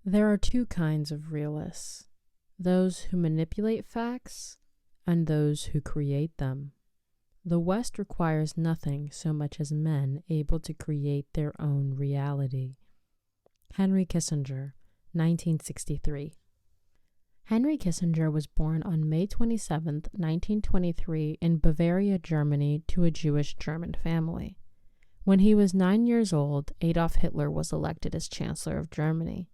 There are two kinds of realists, those who manipulate facts and those who create them. The West requires nothing so much as men able to create their own reality. Henry Kissinger, 1963. Henry Kissinger was born on May 27, 1923, in Bavaria, Germany, to a Jewish German family. When he was 9 years old, Adolf Hitler was elected as Chancellor of Germany.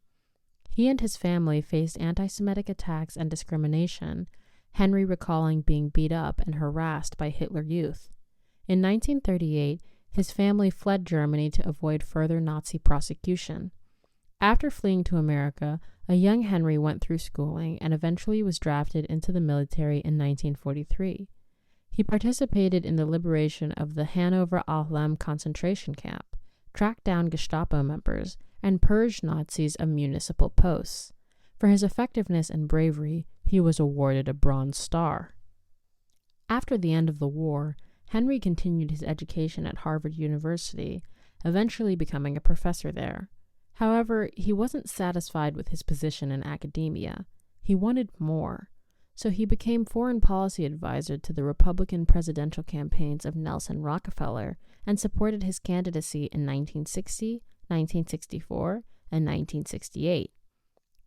He and his family faced anti-Semitic attacks and discrimination, Henry recalling being beat up and harassed by Hitler Youth. In 1938, his family fled Germany to avoid further Nazi prosecution. After fleeing to America, a young Henry went through schooling and eventually was drafted into the military in 1943. He participated in the liberation of the Hanover-Alhem concentration camp, tracked down Gestapo members, and purged Nazis of municipal posts. For his effectiveness and bravery, he was awarded a Bronze Star. After the end of the war, Henry continued his education at Harvard University, eventually becoming a professor there. However, he wasn't satisfied with his position in academia. He wanted more. So he became foreign policy advisor to the Republican presidential campaigns of Nelson Rockefeller and supported his candidacy in 1960, 1964, and 1968.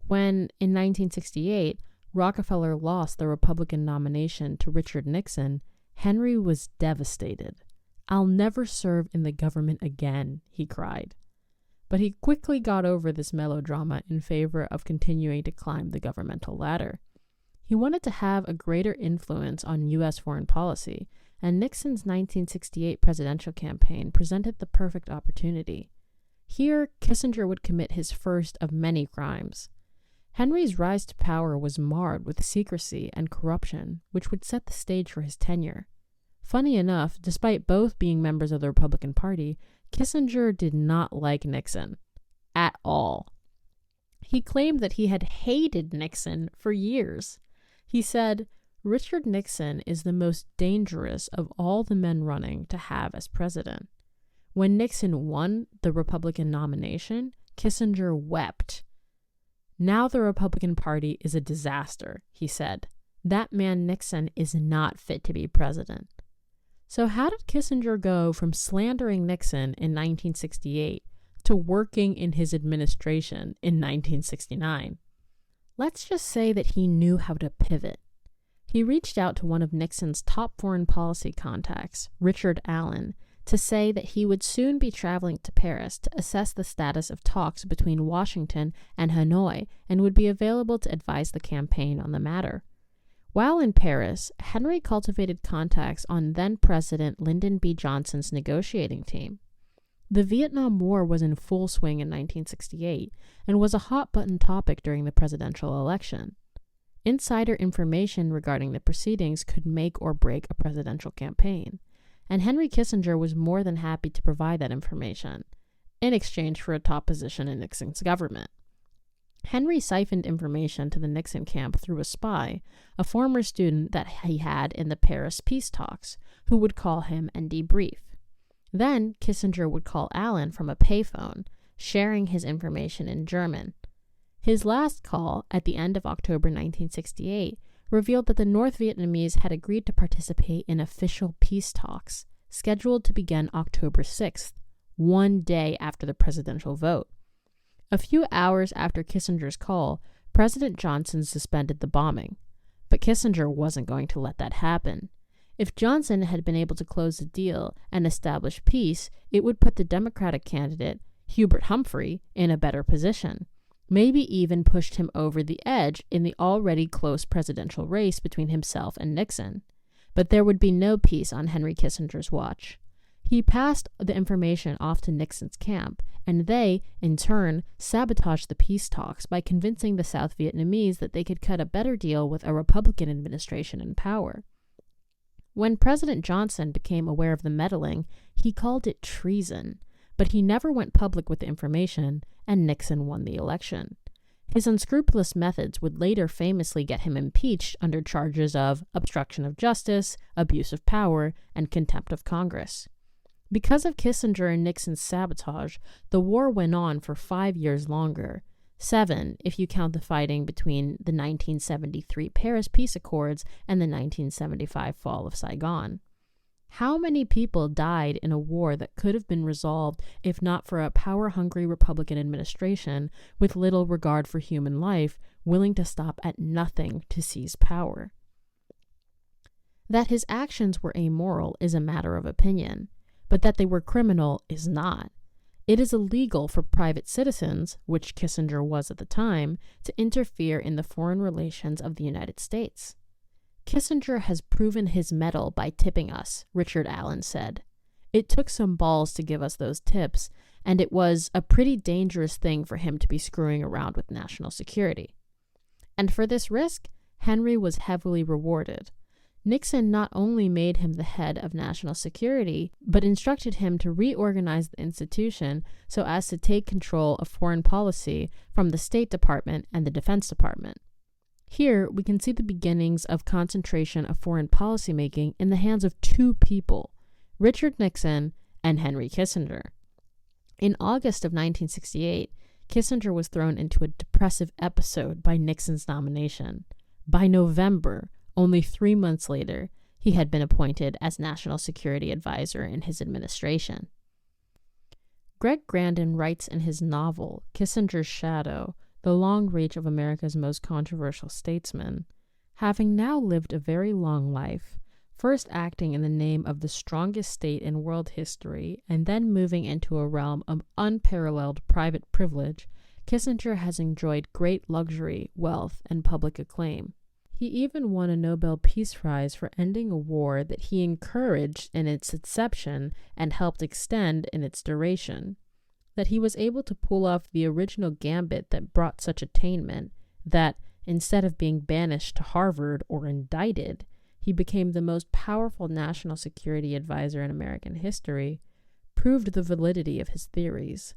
When, in 1968, Rockefeller lost the Republican nomination to Richard Nixon, Henry was devastated. "I'll never serve in the government again," he cried. But he quickly got over this melodrama in favor of continuing to climb the governmental ladder. He wanted to have a greater influence on U.S. foreign policy, and Nixon's 1968 presidential campaign presented the perfect opportunity. Here, Kissinger would commit his first of many crimes. Henry's rise to power was marred with secrecy and corruption, which would set the stage for his tenure. Funny enough, despite both being members of the Republican Party, Kissinger did not like Nixon at all. He claimed that he had hated Nixon for years. He said, "Richard Nixon is the most dangerous of all the men running to have as president." When Nixon won the Republican nomination, Kissinger wept. "Now the Republican Party is a disaster," he said. "That man Nixon is not fit to be president." So how did Kissinger go from slandering Nixon in 1968 to working in his administration in 1969? Let's just say that he knew how to pivot. He reached out to one of Nixon's top foreign policy contacts, Richard Allen, to say that he would soon be traveling to Paris to assess the status of talks between Washington and Hanoi and would be available to advise the campaign on the matter. While in Paris, Henry cultivated contacts on then-President Lyndon B. Johnson's negotiating team. The Vietnam War was in full swing in 1968 and was a hot-button topic during the presidential election. Insider information regarding the proceedings could make or break a presidential campaign, and Henry Kissinger was more than happy to provide that information, in exchange for a top position in Nixon's government. Henry siphoned information to the Nixon camp through a spy, a former student that he had in the Paris peace talks, who would call him and debrief. Then Kissinger would call Allen from a payphone, sharing his information in German. His last call, at the end of October 1968, revealed that the North Vietnamese had agreed to participate in official peace talks, scheduled to begin October 6th, one day after the presidential vote. A few hours after Kissinger's call, President Johnson suspended the bombing. But Kissinger wasn't going to let that happen. If Johnson had been able to close the deal and establish peace, it would put the Democratic candidate, Hubert Humphrey, in a better position, maybe even pushed him over the edge in the already close presidential race between himself and Nixon. But there would be no peace on Henry Kissinger's watch. He passed the information off to Nixon's camp, and they, in turn, sabotaged the peace talks by convincing the South Vietnamese that they could cut a better deal with a Republican administration in power. When President Johnson became aware of the meddling, he called it treason, but he never went public with the information, and Nixon won the election. His unscrupulous methods would later famously get him impeached under charges of obstruction of justice, abuse of power, and contempt of Congress. Because of Kissinger and Nixon's sabotage, the war went on for 5 years longer. 7 if you count the fighting between the 1973 Paris Peace Accords and the 1975 fall of Saigon. How many people died in a war that could have been resolved if not for a power-hungry Republican administration with little regard for human life, willing to stop at nothing to seize power? That his actions were amoral is a matter of opinion, but that they were criminal is not. It is illegal for private citizens, which Kissinger was at the time, to interfere in the foreign relations of the United States. Kissinger has proven his mettle by tipping us, Richard Allen said. It took some balls to give us those tips, and it was a pretty dangerous thing for him to be screwing around with national security. And for this risk, Henry was heavily rewarded. Nixon not only made him the head of national security, but instructed him to reorganize the institution so as to take control of foreign policy from the State Department and the Defense Department. Here, we can see the beginnings of concentration of foreign policymaking in the hands of two people, Richard Nixon and Henry Kissinger. In August of 1968, Kissinger was thrown into a depressive episode by Nixon's nomination. By November, only 3 months later, he had been appointed as National Security Advisor in his administration. Greg Grandin writes in his novel, Kissinger's Shadow, the long reach of America's most controversial statesman, having now lived a very long life, first acting in the name of the strongest state in world history and then moving into a realm of unparalleled private privilege, Kissinger has enjoyed great luxury, wealth, and public acclaim. He even won a Nobel Peace Prize for ending a war that he encouraged in its inception and helped extend in its duration. That he was able to pull off the original gambit that brought such attainment, that, instead of being banished to Harvard or indicted, he became the most powerful national security advisor in American history, proved the validity of his theories.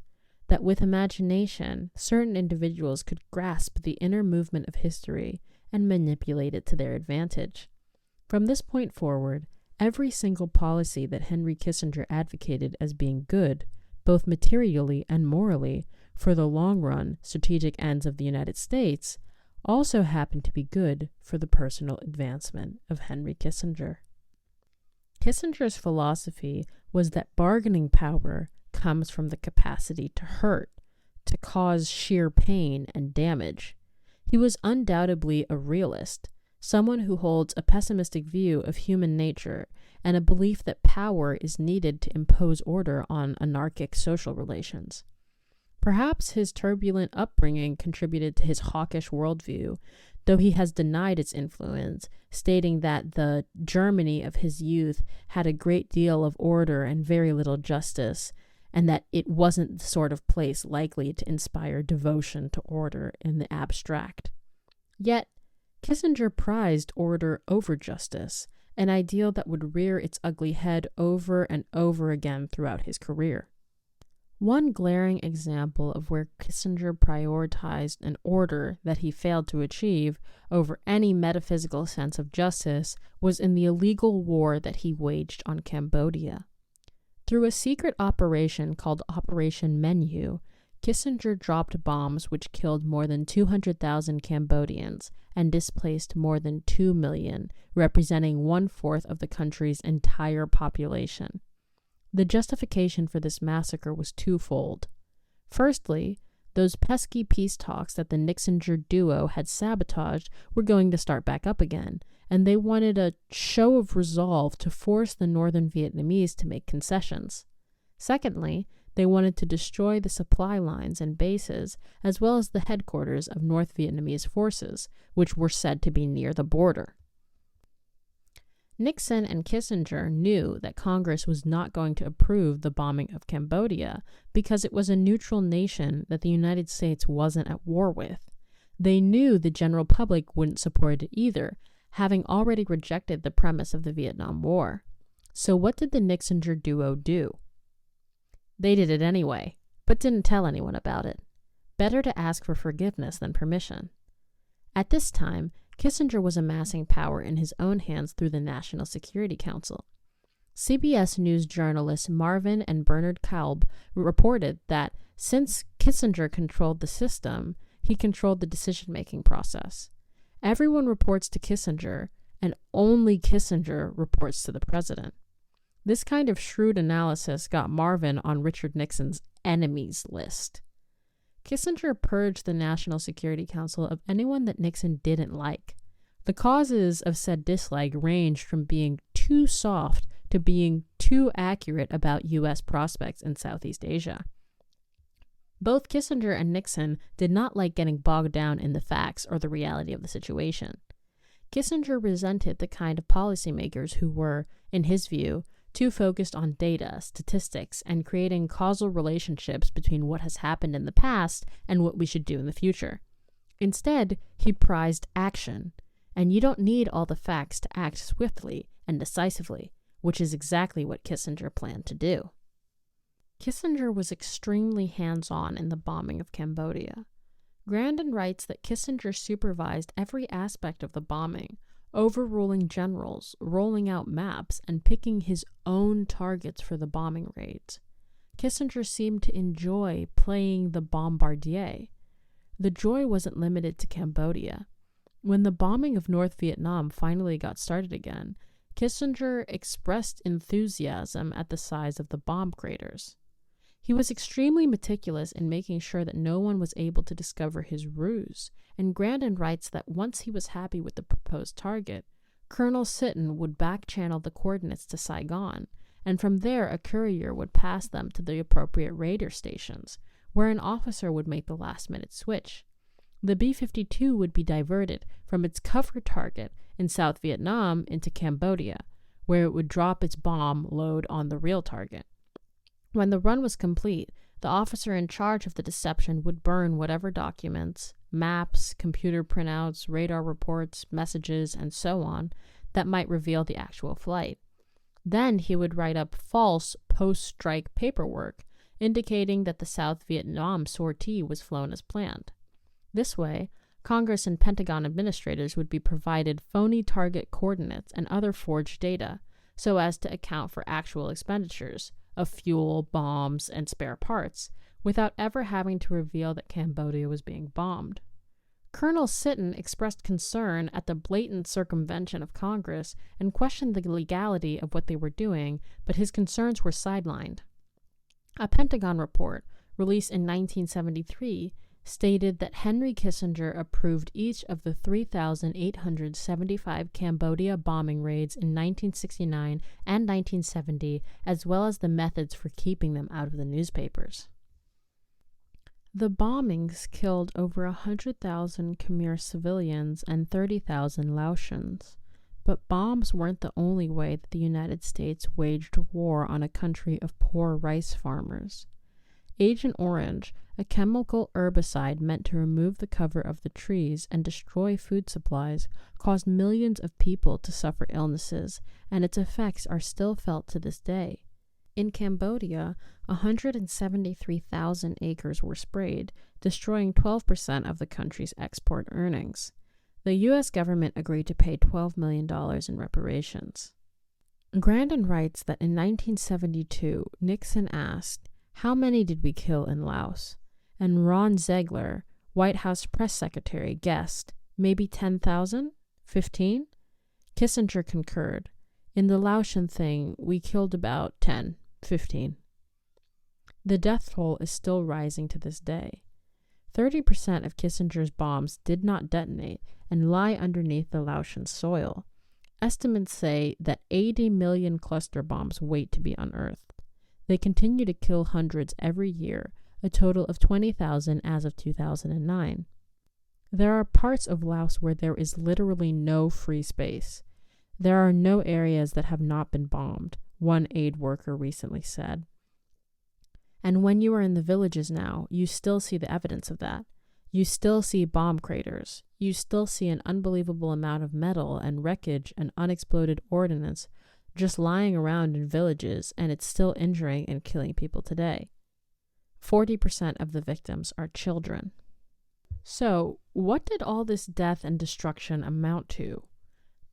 That with imagination, certain individuals could grasp the inner movement of history and manipulate it to their advantage. From this point forward, every single policy that Henry Kissinger advocated as being good, both materially and morally, for the long-run strategic ends of the United States, also happened to be good for the personal advancement of Henry Kissinger. Kissinger's philosophy was that bargaining power comes from the capacity to hurt, to cause sheer pain and damage. He was undoubtedly a realist, someone who holds a pessimistic view of human nature and a belief that power is needed to impose order on anarchic social relations. Perhaps his turbulent upbringing contributed to his hawkish worldview, though he has denied its influence, stating that the Germany of his youth had a great deal of order and very little justice, and that it wasn't the sort of place likely to inspire devotion to order in the abstract. Yet, Kissinger prized order over justice, an ideal that would rear its ugly head over and over again throughout his career. One glaring example of where Kissinger prioritized an order that he failed to achieve over any metaphysical sense of justice was in the illegal war that he waged on Cambodia. Through a secret operation called Operation Menu, Kissinger dropped bombs which killed more than 200,000 Cambodians and displaced more than 2 million, representing 1/4 of the country's entire population. The justification for this massacre was twofold. Firstly, those pesky peace talks that the Nixinger duo had sabotaged were going to start back up again, and they wanted a show of resolve to force the northern Vietnamese to make concessions. Secondly, they wanted to destroy the supply lines and bases, as well as the headquarters of North Vietnamese forces, which were said to be near the border. Nixon and Kissinger knew that Congress was not going to approve the bombing of Cambodia because it was a neutral nation that the United States wasn't at war with. They knew the general public wouldn't support it either, having already rejected the premise of the Vietnam War. So what did the Nixinger duo do? They did it anyway, but didn't tell anyone about it. Better to ask for forgiveness than permission. At this time, Kissinger was amassing power in his own hands through the National Security Council. CBS News journalists Marvin and Bernard Kalb reported that since Kissinger controlled the system, he controlled the decision-making process. Everyone reports to Kissinger, and only Kissinger reports to the president. This kind of shrewd analysis got Marvin on Richard Nixon's enemies list. Kissinger purged the National Security Council of anyone that Nixon didn't like. The causes of said dislike ranged from being too soft to being too accurate about U.S. prospects in Southeast Asia. Both Kissinger and Nixon did not like getting bogged down in the facts or the reality of the situation. Kissinger resented the kind of policymakers who were, in his view, too focused on data, statistics, and creating causal relationships between what has happened in the past and what we should do in the future. Instead, he prized action, and you don't need all the facts to act swiftly and decisively, which is exactly what Kissinger planned to do. Kissinger was extremely hands-on in the bombing of Cambodia. Grandin writes that Kissinger supervised every aspect of the bombing, overruling generals, rolling out maps, and picking his own targets for the bombing raids. Kissinger seemed to enjoy playing the bombardier. The joy wasn't limited to Cambodia. When the bombing of North Vietnam finally got started again, Kissinger expressed enthusiasm at the size of the bomb craters. He was extremely meticulous in making sure that no one was able to discover his ruse, and Grandin writes that once he was happy with the proposed target, Colonel Sitten would back-channel the coordinates to Saigon, and from there a courier would pass them to the appropriate radar stations, where an officer would make the last-minute switch. The B-52 would be diverted from its cover target in South Vietnam into Cambodia, where it would drop its bomb load on the real target. When the run was complete, the officer in charge of the deception would burn whatever documents, maps, computer printouts, radar reports, messages, and so on that might reveal the actual flight. Then he would write up false post-strike paperwork indicating that the South Vietnam sortie was flown as planned. This way, Congress and Pentagon administrators would be provided phony target coordinates and other forged data so as to account for actual expenditures of fuel, bombs, and spare parts, without ever having to reveal that Cambodia was being bombed. Colonel Sitten expressed concern at the blatant circumvention of Congress and questioned the legality of what they were doing, but his concerns were sidelined. A Pentagon report, released in 1973, stated that Henry Kissinger approved each of the 3,875 Cambodia bombing raids in 1969 and 1970, as well as the methods for keeping them out of the newspapers. The bombings killed over 100,000 Khmer civilians and 30,000 Laotians. But bombs weren't the only way that the United States waged war on a country of poor rice farmers. Agent Orange, a chemical herbicide meant to remove the cover of the trees and destroy food supplies, caused millions of people to suffer illnesses, and its effects are still felt to this day. In Cambodia, 173,000 acres were sprayed, destroying 12% of the country's export earnings. The U.S. government agreed to pay $12 million in reparations. Grandin writes that in 1972, Nixon asked, "How many did we kill in Laos?" And Ron Ziegler, White House press secretary, guessed, maybe 10,000? 15? Kissinger concurred. In the Laotian thing, we killed about 10, 15. The death toll is still rising to this day. 30% of Kissinger's bombs did not detonate and lie underneath the Laotian soil. Estimates say that 80 million cluster bombs wait to be unearthed. They continue to kill hundreds every year, a total of 20,000 as of 2009. There are parts of Laos where there is literally no free space. There are no areas that have not been bombed, one aid worker recently said. And when you are in the villages now, you still see the evidence of that. You still see bomb craters. You still see an unbelievable amount of metal and wreckage and unexploded ordnance just lying around in villages, and it's still injuring and killing people today. 40% of the victims are children. So, what did all this death and destruction amount to?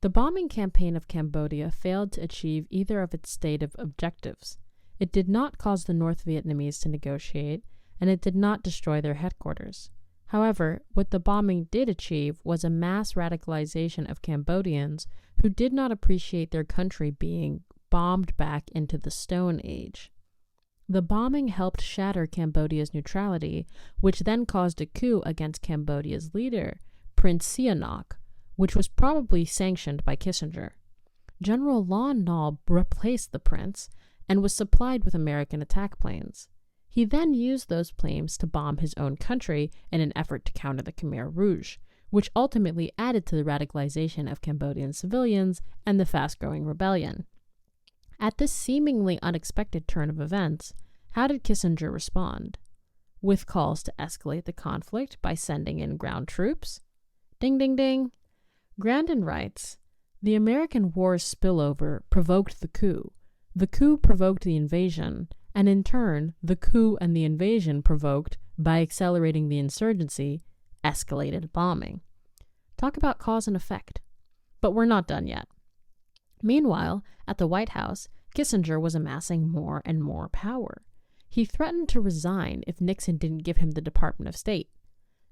The bombing campaign of Cambodia failed to achieve either of its stated objectives. It did not cause the North Vietnamese to negotiate, and it did not destroy their headquarters. However, what the bombing did achieve was a mass radicalization of Cambodians who did not appreciate their country being bombed back into the Stone Age. The bombing helped shatter Cambodia's neutrality, which then caused a coup against Cambodia's leader, Prince Sihanouk, which was probably sanctioned by Kissinger. General Lon Nol replaced the prince and was supplied with American attack planes. He then used those planes to bomb his own country in an effort to counter the Khmer Rouge, which ultimately added to the radicalization of Cambodian civilians and the fast-growing rebellion. At this seemingly unexpected turn of events, how did Kissinger respond? With calls to escalate the conflict by sending in ground troops? Ding, ding, ding. Grandin writes, "The American war's spillover provoked the coup. The coup provoked the invasion, and in turn, the coup and the invasion provoked, by accelerating the insurgency, escalated bombing." Talk about cause and effect. But we're not done yet. Meanwhile, at the White House, Kissinger was amassing more and more power. He threatened to resign if Nixon didn't give him the Department of State.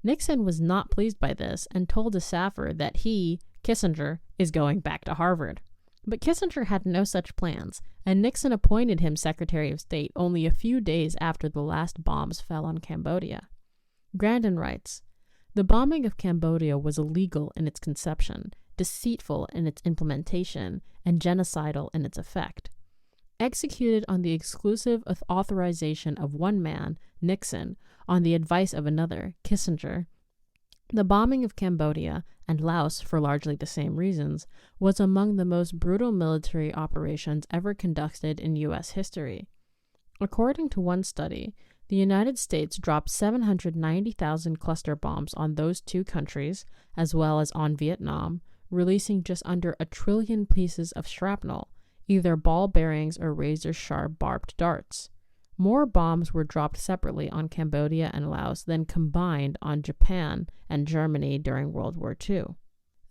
Nixon was not pleased by this and told a staffer that he, Kissinger, is going back to Harvard. But Kissinger had no such plans, and Nixon appointed him Secretary of State only a few days after the last bombs fell on Cambodia. Grandin writes, "The bombing of Cambodia was illegal in its conception, deceitful in its implementation, and genocidal in its effect. Executed on the exclusive authorization of one man, Nixon, on the advice of another, Kissinger, the bombing of Cambodia, and Laos for largely the same reasons, was among the most brutal military operations ever conducted in U.S. history. According to one study, the United States dropped 790,000 cluster bombs on those two countries, as well as on Vietnam, releasing just under 1 trillion pieces of shrapnel, either ball bearings or razor-sharp barbed darts. More bombs were dropped separately on Cambodia and Laos than combined on Japan and Germany during World War II.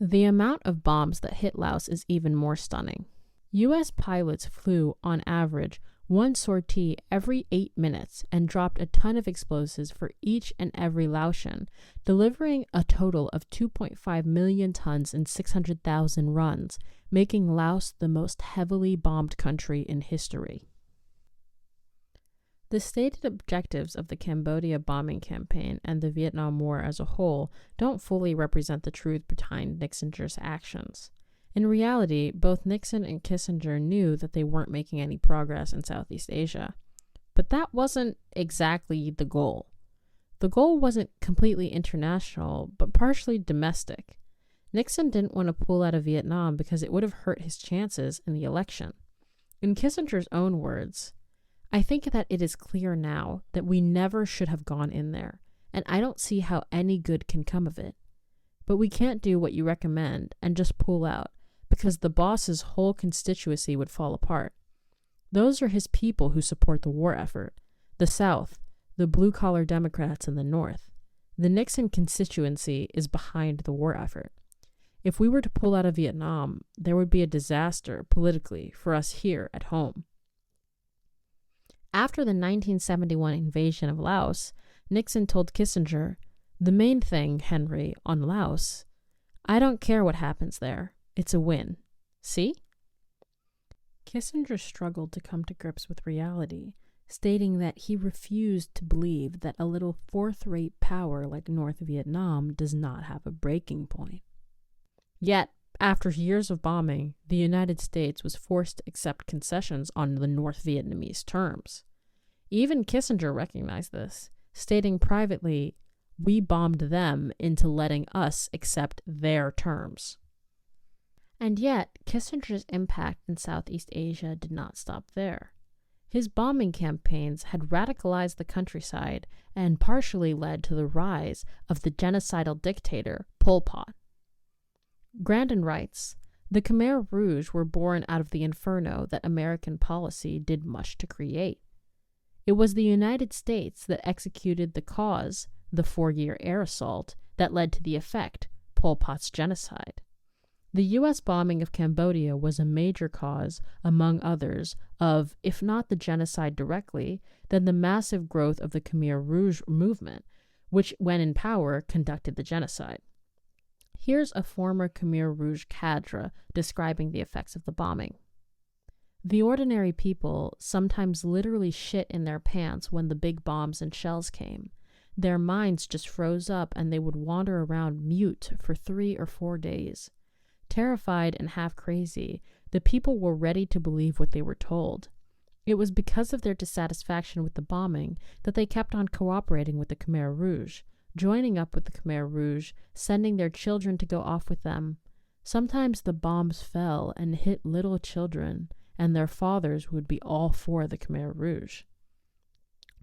The amount of bombs that hit Laos is even more stunning. U.S. pilots flew, on average, one sortie every 8 minutes and dropped a ton of explosives for each and every Laotian, delivering a total of 2.5 million tons in 600,000 runs, making Laos the most heavily bombed country in history. The stated objectives of the Cambodia bombing campaign and the Vietnam War as a whole don't fully represent the truth behind Kissinger's actions. In reality, both Nixon and Kissinger knew that they weren't making any progress in Southeast Asia. But that wasn't exactly the goal. The goal wasn't completely international, but partially domestic. Nixon didn't want to pull out of Vietnam because it would have hurt his chances in the election. In Kissinger's own words, "I think that it is clear now that we never should have gone in there, and I don't see how any good can come of it. But we can't do what you recommend and just pull out, because the boss's whole constituency would fall apart. Those are his people who support the war effort, the South, the blue-collar Democrats in the North. The Nixon constituency is behind the war effort. If we were to pull out of Vietnam, there would be a disaster politically for us here at home." After the 1971 invasion of Laos, Nixon told Kissinger, "The main thing, Henry, on Laos, I don't care what happens there. It's a win. See?" Kissinger struggled to come to grips with reality, stating that he refused to believe that a little fourth-rate power like North Vietnam does not have a breaking point. Yet, after years of bombing, the United States was forced to accept concessions on the North Vietnamese terms. Even Kissinger recognized this, stating privately, "We bombed them into letting us accept their terms." And yet, Kissinger's impact in Southeast Asia did not stop there. His bombing campaigns had radicalized the countryside and partially led to the rise of the genocidal dictator Pol Pot. Grandin writes, "The Khmer Rouge were born out of the inferno that American policy did much to create. It was the United States that executed the cause, the 4-year air assault, that led to the effect, Pol Pot's genocide. The U.S. bombing of Cambodia was a major cause, among others, of, if not the genocide directly, then the massive growth of the Khmer Rouge movement, which, when in power, conducted the genocide. Here's a former Khmer Rouge cadre describing the effects of the bombing. The ordinary people sometimes literally shit in their pants when the big bombs and shells came. Their minds just froze up and they would wander around mute for 3 or 4 days. Terrified and half crazy, the people were ready to believe what they were told. It was because of their dissatisfaction with the bombing that they kept on cooperating with the Khmer Rouge, joining up with the Khmer Rouge, sending their children to go off with them. Sometimes the bombs fell and hit little children, and their fathers would be all for the Khmer Rouge.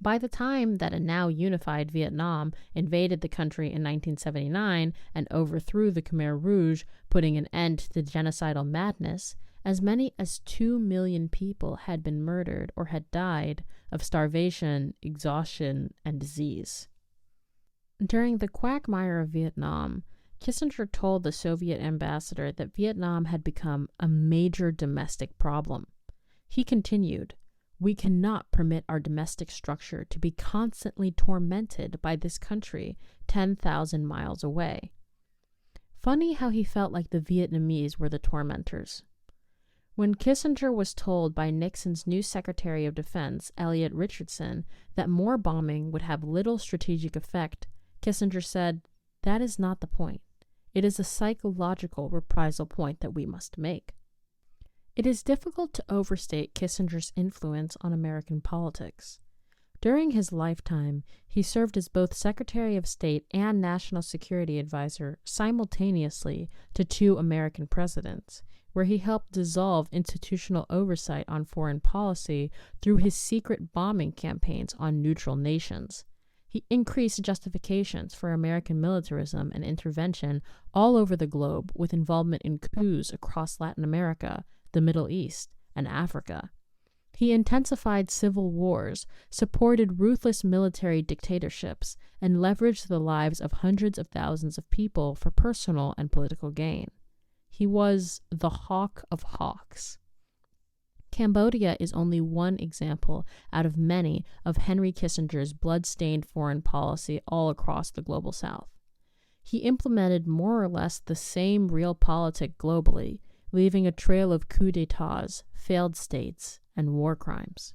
By the time that a now unified Vietnam invaded the country in 1979 and overthrew the Khmer Rouge, putting an end to the genocidal madness, as many as 2 million people had been murdered or had died of starvation, exhaustion, and disease. During the quagmire of Vietnam, Kissinger told the Soviet ambassador that Vietnam had become a major domestic problem. He continued, "We cannot permit our domestic structure to be constantly tormented by this country 10,000 miles away." Funny how he felt like the Vietnamese were the tormentors. When Kissinger was told by Nixon's new Secretary of Defense, Elliot Richardson, that more bombing would have little strategic effect, Kissinger said, "That is not the point. It is a psychological reprisal point that we must make." It is difficult to overstate Kissinger's influence on American politics. During his lifetime, he served as both Secretary of State and National Security Advisor simultaneously to 2 American presidents, where he helped dissolve institutional oversight on foreign policy through his secret bombing campaigns on neutral nations. He increased justifications for American militarism and intervention all over the globe with involvement in coups across Latin America, the Middle East, and Africa. He intensified civil wars, supported ruthless military dictatorships, and leveraged the lives of hundreds of thousands of people for personal and political gain. He was the hawk of hawks. Cambodia is only one example out of many of Henry Kissinger's blood-stained foreign policy all across the global south. He implemented more or less the same realpolitik globally, leaving a trail of coups d'etats, failed states, and war crimes.